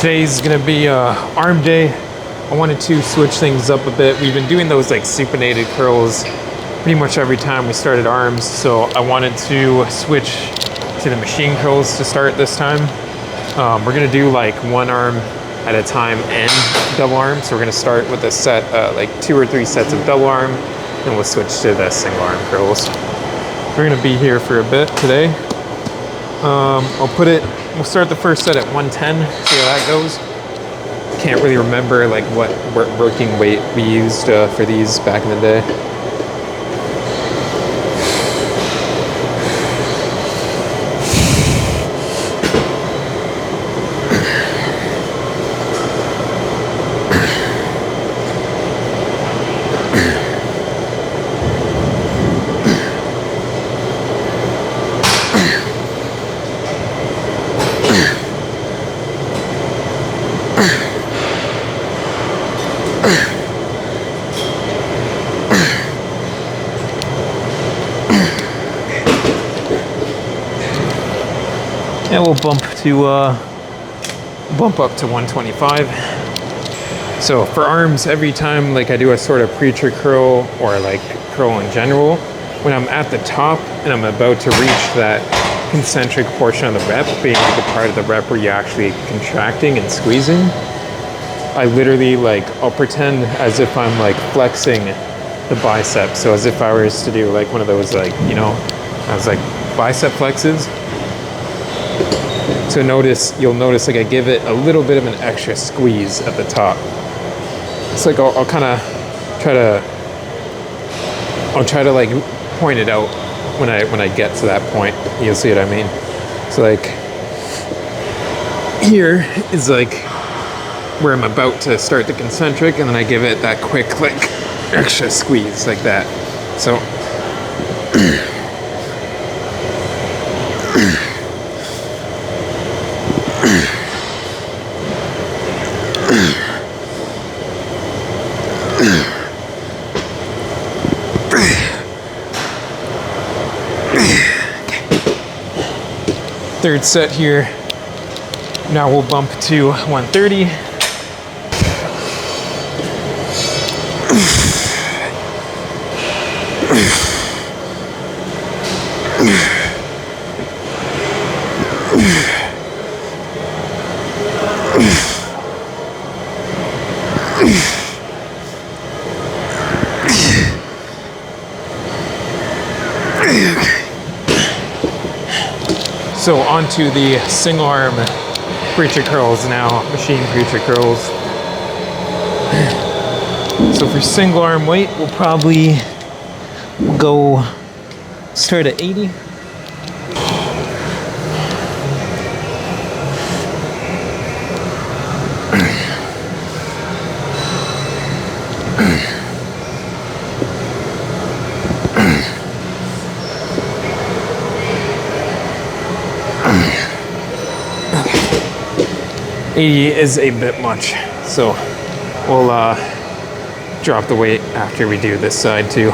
Today's gonna be arm day. I wanted to switch things up a bit. We've been doing those like supinated curls pretty much every time we started arms, so I wanted to switch to the machine curls to start this time. We're gonna do like one arm at a time and double arm. So we're gonna start with a set, like 2 or 3 sets of double arm, and we'll switch to the single arm curls. We're gonna be here for a bit today. We'll start the first set at 110, see how that goes. Can't really remember like what working weight we used for these back in the day. And we'll bump up to 125. So for arms, every time like I do a sort of preacher curl or like curl in general, when I'm at the top and I'm about to reach that concentric portion of the rep, being like the part of the rep where you're actually contracting and squeezing, I literally I'll pretend as if I'm like flexing the biceps. So as if I was to do like one of those bicep flexes. So you'll notice like I give it a little bit of an extra squeeze at the top. It's like I'll kind of try to like point it out when I get to that point. You'll see what I mean. So like here is like where I'm about to start the concentric, and then I give it that quick like extra squeeze like that. So third set here. Now we'll bump to 130. So onto the single arm preacher curls now, machine preacher curls. So for single arm weight, we'll probably go start at 80. Okay. 80 is a bit much, so we'll drop the weight after we do this side too.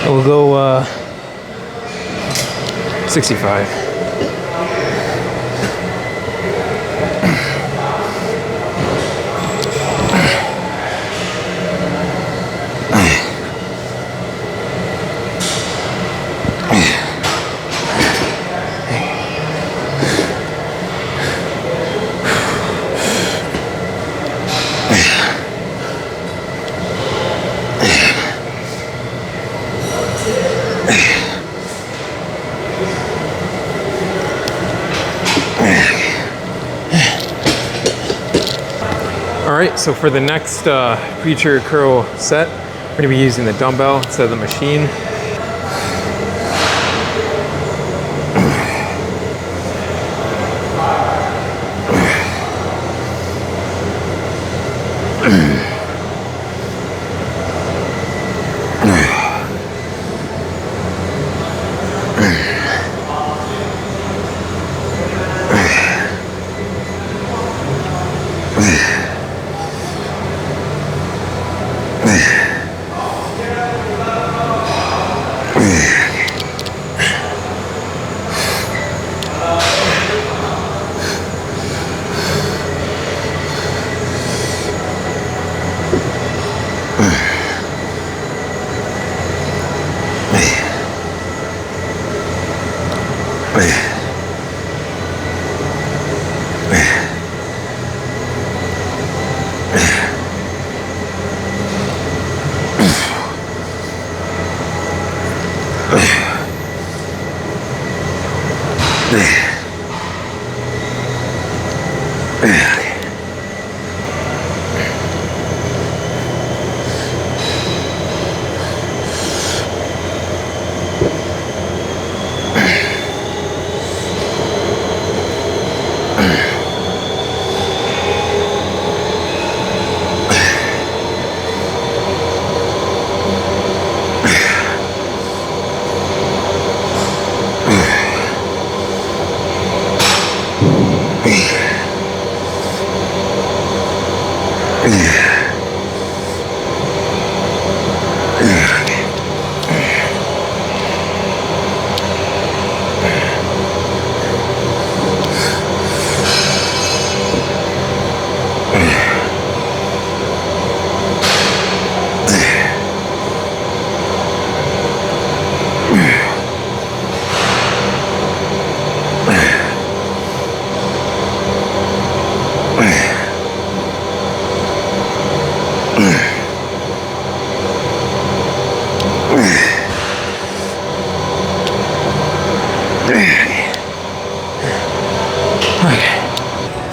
We'll go 65. Alright, so for the next preacher curl set, we're going to be using the dumbbell instead of the machine.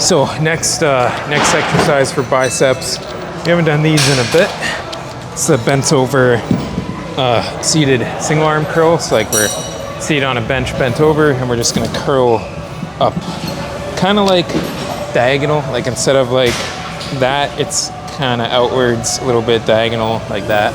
So next exercise for biceps. We haven't done these in a bit. It's the bent over seated single arm curl. So like we're seated on a bench, bent over, and we're just gonna curl up, kind of like diagonal. Like instead of like that, it's kind of outwards, a little bit diagonal, like that.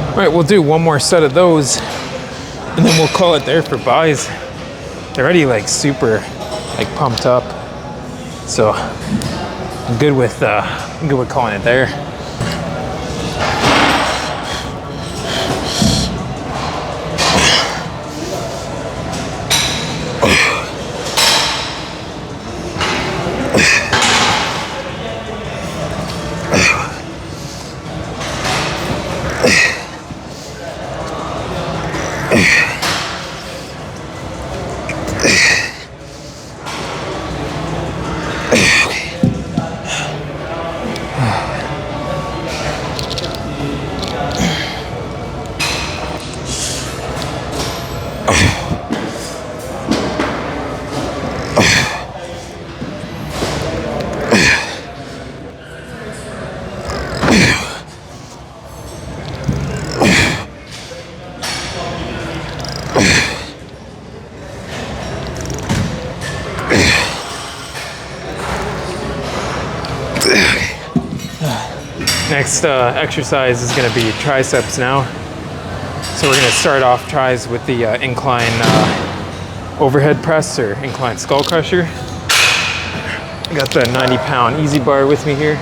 All right, we'll do one more set of those and then we'll call it there for buys. They're already like super like pumped up. So I'm good with calling it there. Next exercise is going to be triceps now. So we're going to start off tries with the incline overhead press or incline skull crusher. I got the 90-pound easy bar with me here.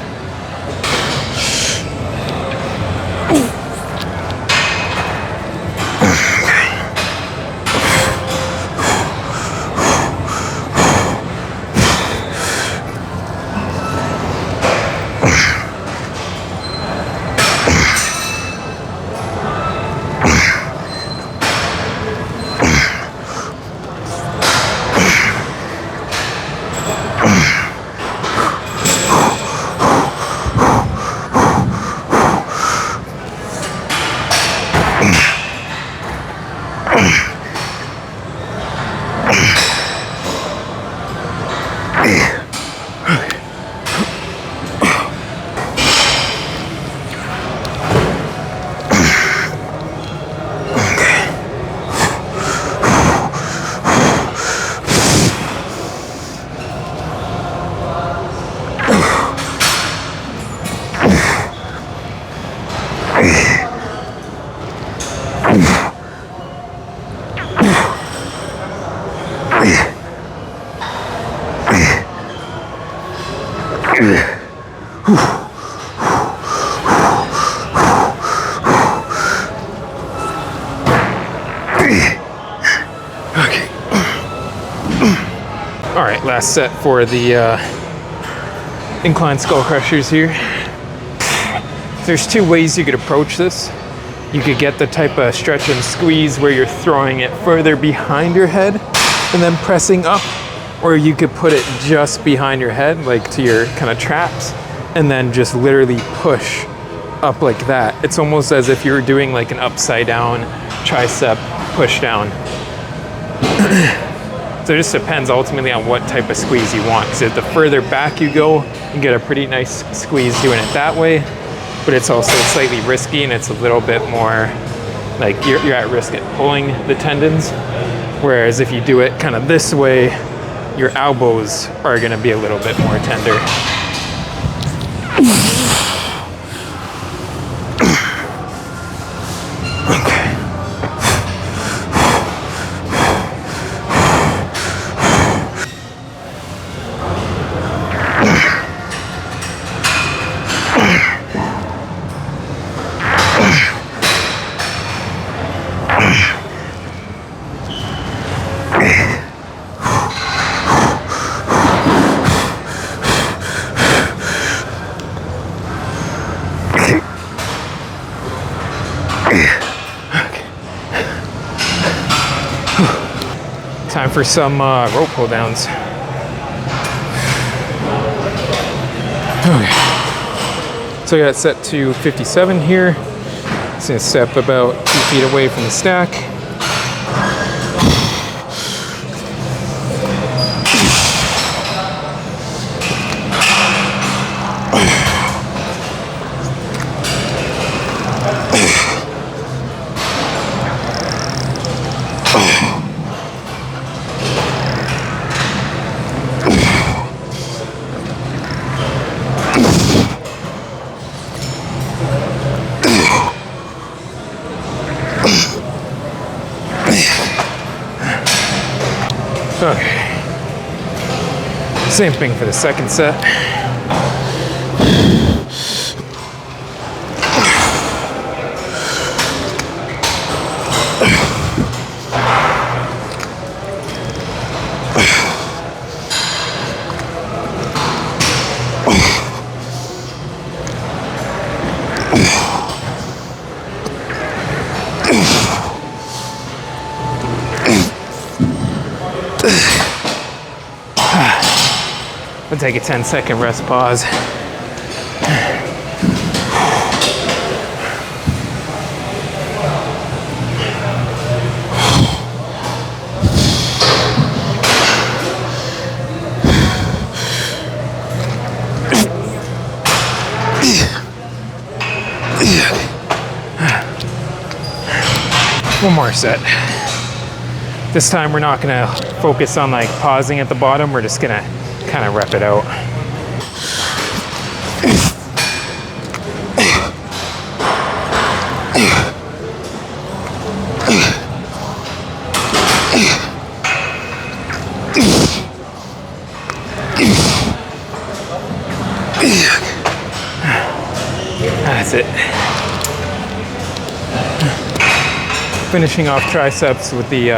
All right, last set for the incline skull crushers here. There's two ways you could approach this. You could get the type of stretch and squeeze where you're throwing it further behind your head and then pressing up, or you could put it just behind your head, like to your kind of traps, and then just literally push up like that. It's almost as if you were doing like an upside down tricep push down. So it just depends ultimately on what type of squeeze you want. Because the further back you go, you get a pretty nice squeeze doing it that way. But it's also slightly risky, and it's a little bit more like you're at risk at pulling the tendons. Whereas if you do it kind of this way, your elbows are going to be a little bit more tender. Time for some rope pull downs. Okay. So I got it set to 57 here. Just gonna step about 2 feet away from the stack. Okay. Same thing for the second set. We'll take a 10-second rest pause. One more set. This time we're not gonna focus on like pausing at the bottom. We're just gonna kind of rep it out. That's it. Finishing off triceps with the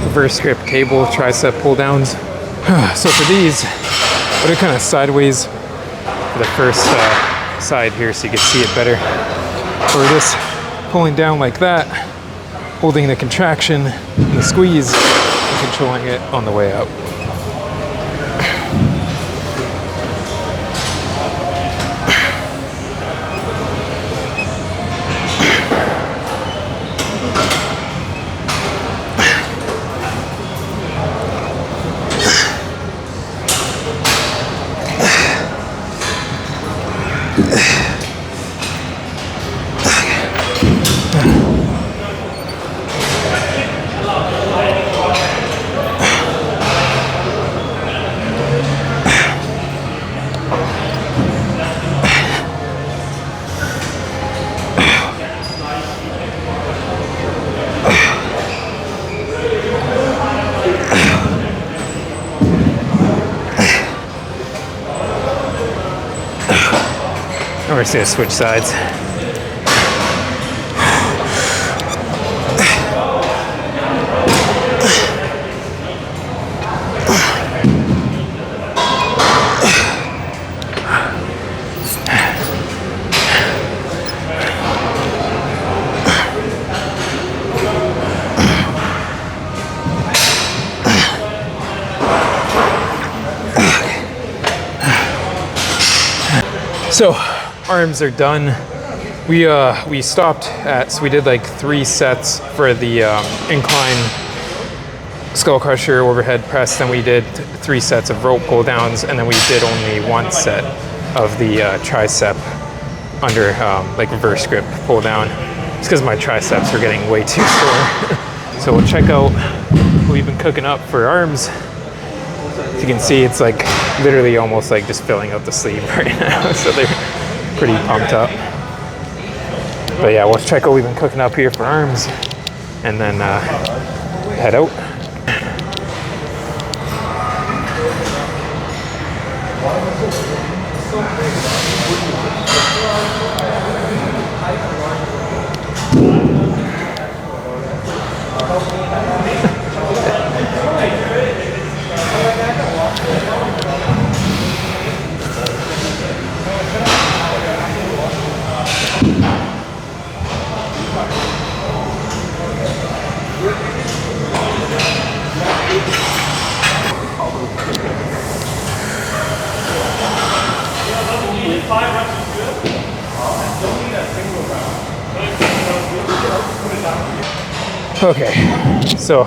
reverse grip cable tricep pull downs. So for these, I'll do kind of sideways for the first side here so you can see it better. For this, pulling down like that, holding the contraction and the squeeze, and controlling it on the way up. We're just gonna switch sides. So arms are done. We stopped at, so we did like 3 sets for the incline skull crusher overhead press, then we did 3 sets of rope pull downs, and then we did only 1 set of the tricep under like reverse grip pull down. It's because my triceps were getting way too sore. So we'll check out what we've been cooking up for arms. As you can see, it's like literally almost like just filling out the sleeve right now. So they're pretty pumped up. But yeah, we'll check out what we've been cooking up here for arms and then head out. Okay, so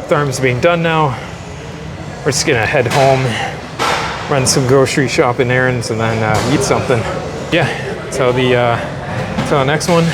the arms being done now, we're just gonna head home, run some grocery shopping errands, and then eat something. Yeah, till the next one.